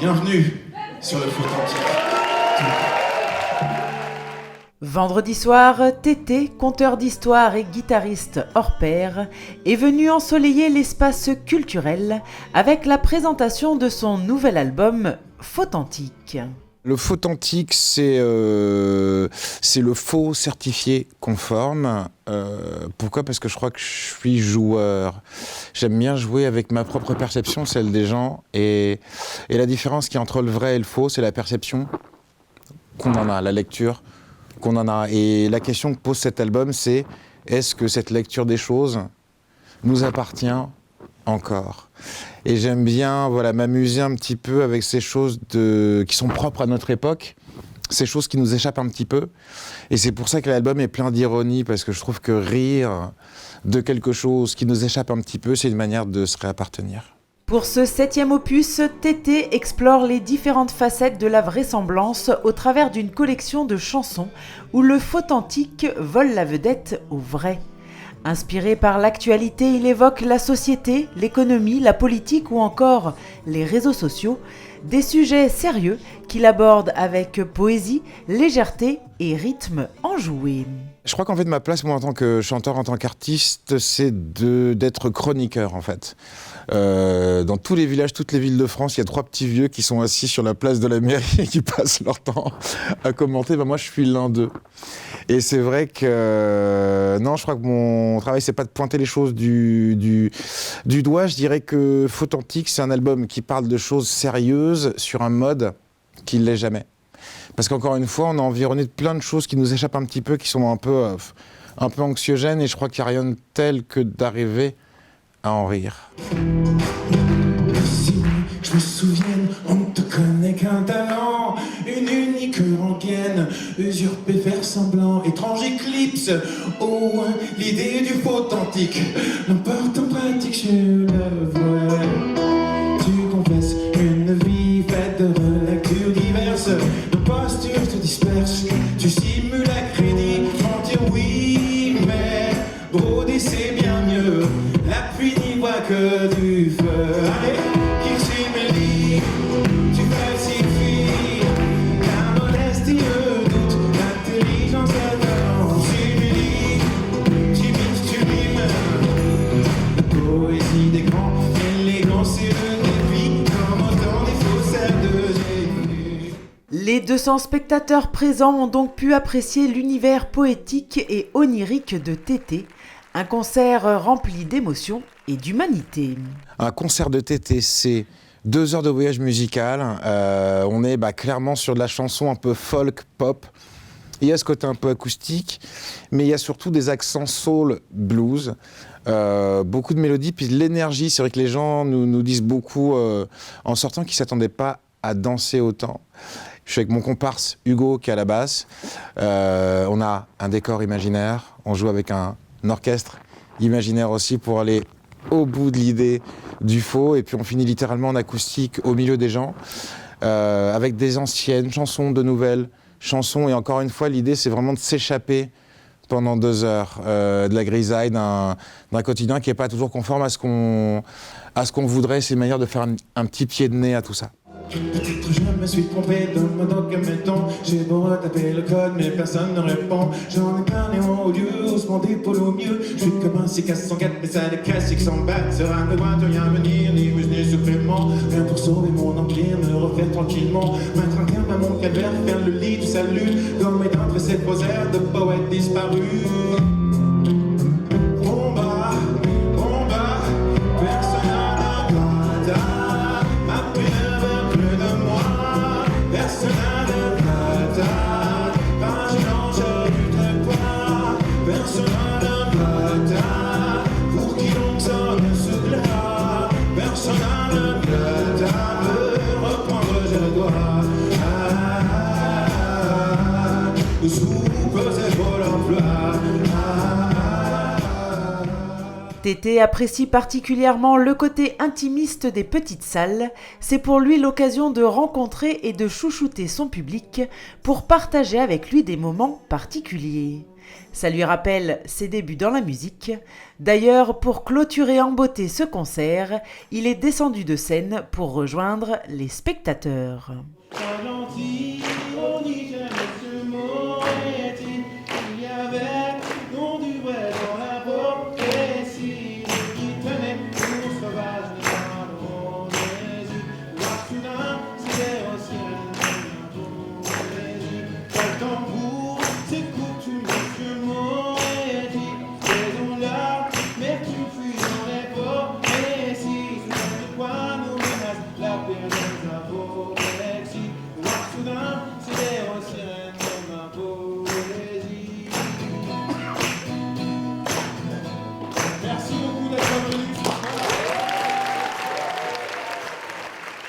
Bienvenue sur le Faux-Authentique. Vendredi soir, Tété, conteur d'histoire et guitariste hors pair, est venu ensoleiller l'espace culturel avec la présentation de son nouvel album Faux-Authentique. Le Faux-Authentique, c'est le faux certifié conforme. Pourquoi ? Parce que je crois que je suis joueur. J'aime bien jouer avec ma propre perception, celle des gens. Et la différence qu'il y a entre le vrai et le faux, c'est la perception qu'on en a, la lecture qu'on en a. Et la question que pose cet album, c'est est-ce que cette lecture des choses nous appartient encore ? Et j'aime bien m'amuser un petit peu avec ces choses qui sont propres à notre époque, ces choses qui nous échappent un petit peu. Et c'est pour ça que l'album est plein d'ironie, parce que je trouve que rire de quelque chose qui nous échappe un petit peu, c'est une manière de se réappartenir. Pour ce 7e opus, Tété explore les différentes facettes de la vraisemblance au travers d'une collection de chansons où le faux-authentique vole la vedette au vrai. Inspiré par l'actualité, il évoque la société, l'économie, la politique ou encore les réseaux sociaux, des sujets sérieux qu'il aborde avec poésie, légèreté et rythme enjoué. Je crois qu'en fait ma place, moi en tant que chanteur, en tant qu'artiste, c'est d'être chroniqueur en fait. Dans tous les villages, toutes les villes de France, il y a 3 petits vieux qui sont assis sur la place de la mairie et qui passent leur temps à commenter. Moi je suis l'un d'eux. Et c'est vrai que non, je crois que mon travail, c'est pas de pointer les choses du doigt. Je dirais que Faux-Authentique, c'est un album qui parle de choses sérieuses sur un mode qui ne l'est jamais. Parce qu'encore une fois, on est environné de plein de choses qui nous échappent un petit peu, qui sont un peu anxiogènes. Et je crois qu'il n'y a rien de tel que d'arriver à en rire. Si je me souviens, on ne te connaît qu'un talent, une unique rengaine, usurper, faire semblant, étrange éclipse. Oh, l'idée du faux-authentique, n'importe en pratique, je le vois. Tu confesses une vie faite de lectures diverses, de postures te dispersent, tu simules à crédit, mentir oui, mais broder c'est bien mieux, la pluie n'y voit que du feu. Allez, qui simule, tu falsifies, la modestie le doute, l'intelligence le talent, simule, tu mimes, la poésie des grands, l'élégance et le défi, comme autant des faussaires de Jésus. Les 200 spectateurs présents ont donc pu apprécier l'univers poétique et onirique de Tété, un concert rempli d'émotions et d'humanité. Un concert de Tété, c'est 2 heures de voyage musical. On est clairement sur de la chanson un peu folk, pop. Il y a ce côté un peu acoustique, mais il y a surtout des accents soul, blues, beaucoup de mélodies, puis de l'énergie. C'est vrai que les gens nous disent beaucoup, en sortant, qu'ils ne s'attendaient pas à danser autant. Je suis avec mon comparse Hugo qui est à la basse. On a un décor imaginaire, on joue avec un orchestre imaginaire aussi pour aller au bout de l'idée du faux, et puis on finit littéralement en acoustique au milieu des gens, avec des anciennes chansons, de nouvelles chansons, et encore une fois l'idée c'est vraiment de s'échapper pendant 2 heures de la grisaille d'un quotidien qui n'est pas toujours conforme à ce qu'on voudrait. C'est une manière de faire un petit pied de nez à tout ça. Peut-être je me suis trompé dans mon dos que mettons. J'ai beau retaper le code mais personne ne répond. J'en ai parlé en haut lieu, osement d'épaule au mieux. Je suis comme un C404 mais ça des classiques s'en battent. Sera de droite, rien venir, ni rouge ni supplément. Rien pour sauver mon empire, me refaire tranquillement. Mettre un terme à mon calvaire, faire le lit du salut. Comme éteindre ces faux airs de poètes disparus. Combat, personne n'a de droit à ma prière. Personne n'a de plata, pas je n'en du trépas. Personne n'a de plata, pour qui donc sonne ce glas. Personne n'a de plata, me reprendre je le dois. Sous pesé pour l'emploi. Tété apprécie particulièrement le côté intimiste des petites salles. C'est pour lui l'occasion de rencontrer et de chouchouter son public pour partager avec lui des moments particuliers. Ça lui rappelle ses débuts dans la musique. D'ailleurs, pour clôturer en beauté ce concert, il est descendu de scène pour rejoindre les spectateurs.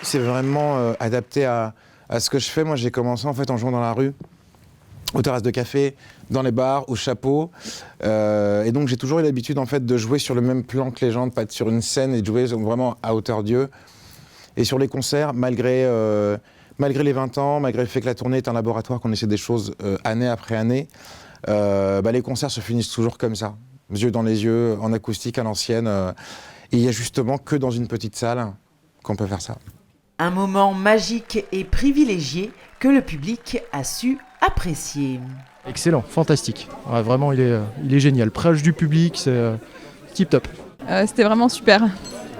C'est vraiment adapté à ce que je fais. Moi, j'ai commencé en fait en jouant dans la rue, aux terrasses de café, dans les bars, au chapeau. Et donc, j'ai toujours eu l'habitude en fait de jouer sur le même plan que les gens, de pas être sur une scène et de jouer vraiment à hauteur d'yeux. Et sur les concerts, malgré les 20 ans, malgré le fait que la tournée est un laboratoire, qu'on essaie des choses année après année, les concerts se finissent toujours comme ça, yeux dans les yeux, en acoustique à l'ancienne. Et il y a justement que dans une petite salle qu'on peut faire ça. Un moment magique et privilégié que le public a su apprécier. Excellent, fantastique. Ouais, vraiment, il est génial. Proche du public, c'est tip top. C'était vraiment super.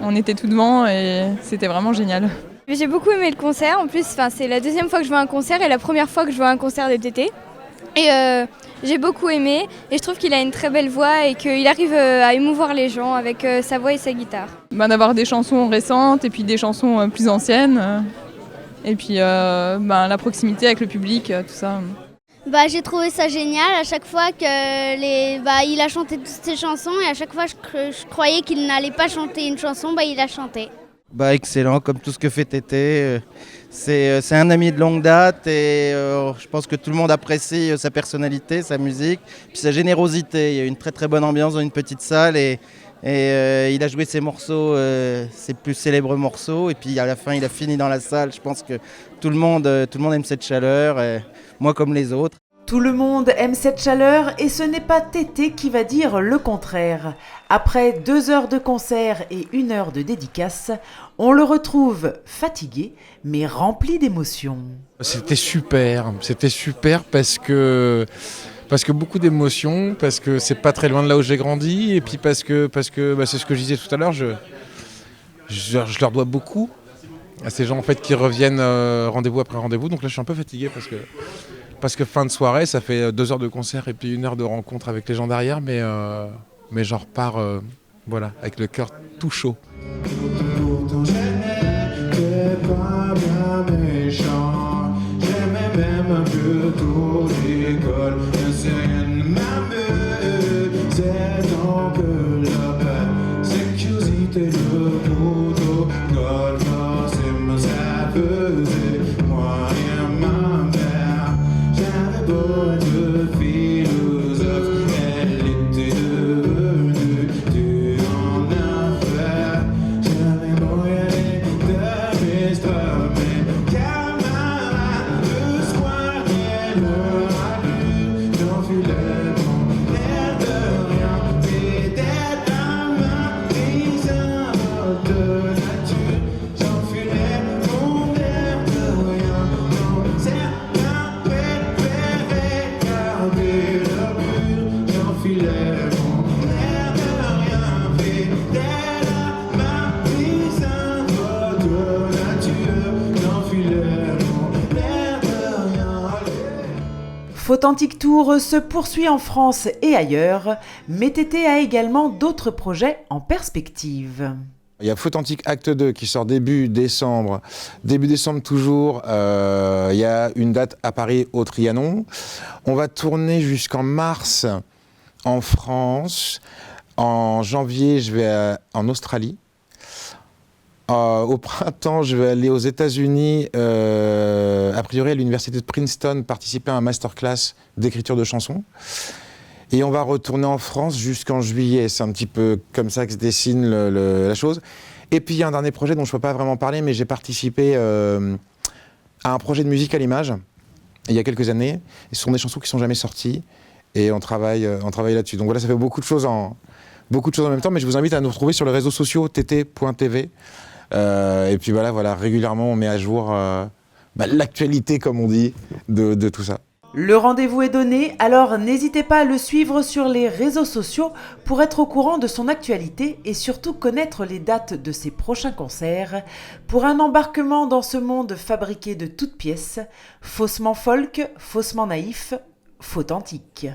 On était tout devant et c'était vraiment génial. J'ai beaucoup aimé le concert. En plus, c'est la deuxième fois que je vois un concert et la première fois que je vois un concert de Tété. Et j'ai beaucoup aimé et je trouve qu'il a une très belle voix et qu'il arrive à émouvoir les gens avec sa voix et sa guitare. D'avoir des chansons récentes et puis des chansons plus anciennes. Et puis la proximité avec le public, tout ça. J'ai trouvé ça génial à chaque fois qu'il a chanté toutes ses chansons et à chaque fois je croyais qu'il n'allait pas chanter une chanson, il a chanté. Excellent, comme tout ce que fait Tété. C'est un ami de longue date et je pense que tout le monde apprécie sa personnalité, sa musique, puis sa générosité. Il y a une très très bonne ambiance dans une petite salle et il a joué ses morceaux, ses plus célèbres morceaux, et puis à la fin il a fini dans la salle. Je pense que tout le monde aime cette chaleur, et moi comme les autres. Tout le monde aime cette chaleur et ce n'est pas Tété qui va dire le contraire. Après 2 heures de concert et 1 heure de dédicace, on le retrouve fatigué mais rempli d'émotions. C'était super parce que beaucoup d'émotions, parce que c'est pas très loin de là où j'ai grandi, et puis parce que c'est ce que je disais tout à l'heure, je leur dois beaucoup à ces gens en fait qui reviennent rendez-vous après rendez-vous. Donc là je suis un peu fatigué parce que fin de soirée, ça fait 2 heures de concert et puis 1 heure de rencontre avec les gens derrière, mais j'en repars avec le cœur tout chaud. Pourtant j'aimais pas bien méchant, j'aimais même un peu trop l'école, mais c'est rien de m'amuser, c'est donc la sécurité, le protocole, forcément ça faisait moi et ma mère, j'avais beau être philosophe, elle était devenue dure en affaires, j'avais beau y aller de mes mais camarade, le soir et le ralu, j'enfilais mon air de rien, fidèle à ma prise, un vol de nature, j'enfilais mon air de rien, non, certains préféraient garder leur pur, j'enfilais mon air de rien, fidèle à ma prise, un vol de nature, j'enfilais mon air de rien. Photantic Tour se poursuit en France et ailleurs, mais Tété a également d'autres projets en perspective. Il y a Photantic Acte 2 qui sort début décembre toujours. Il y a une date à Paris au Trianon. On va tourner jusqu'en mars en France. En janvier, je vais en Australie. Au printemps, je vais aller aux États-Unis, a priori à l'université de Princeton, participer à un masterclass d'écriture de chansons. Et on va retourner en France jusqu'en juillet. C'est un petit peu comme ça que se dessine la chose. Et puis il y a un dernier projet dont je ne peux pas vraiment parler, mais j'ai participé à un projet de musique à l'image il y a quelques années. Et ce sont des chansons qui ne sont jamais sorties. et on travaille là-dessus. Donc voilà, ça fait beaucoup de choses en même temps, mais je vous invite à nous retrouver sur les réseaux sociaux tt.tv. Et puis voilà, régulièrement on met à jour l'actualité, comme on dit, de tout ça. Le rendez-vous est donné, alors n'hésitez pas à le suivre sur les réseaux sociaux pour être au courant de son actualité et surtout connaître les dates de ses prochains concerts pour un embarquement dans ce monde fabriqué de toutes pièces, faussement folk, faussement naïf, fauthentique.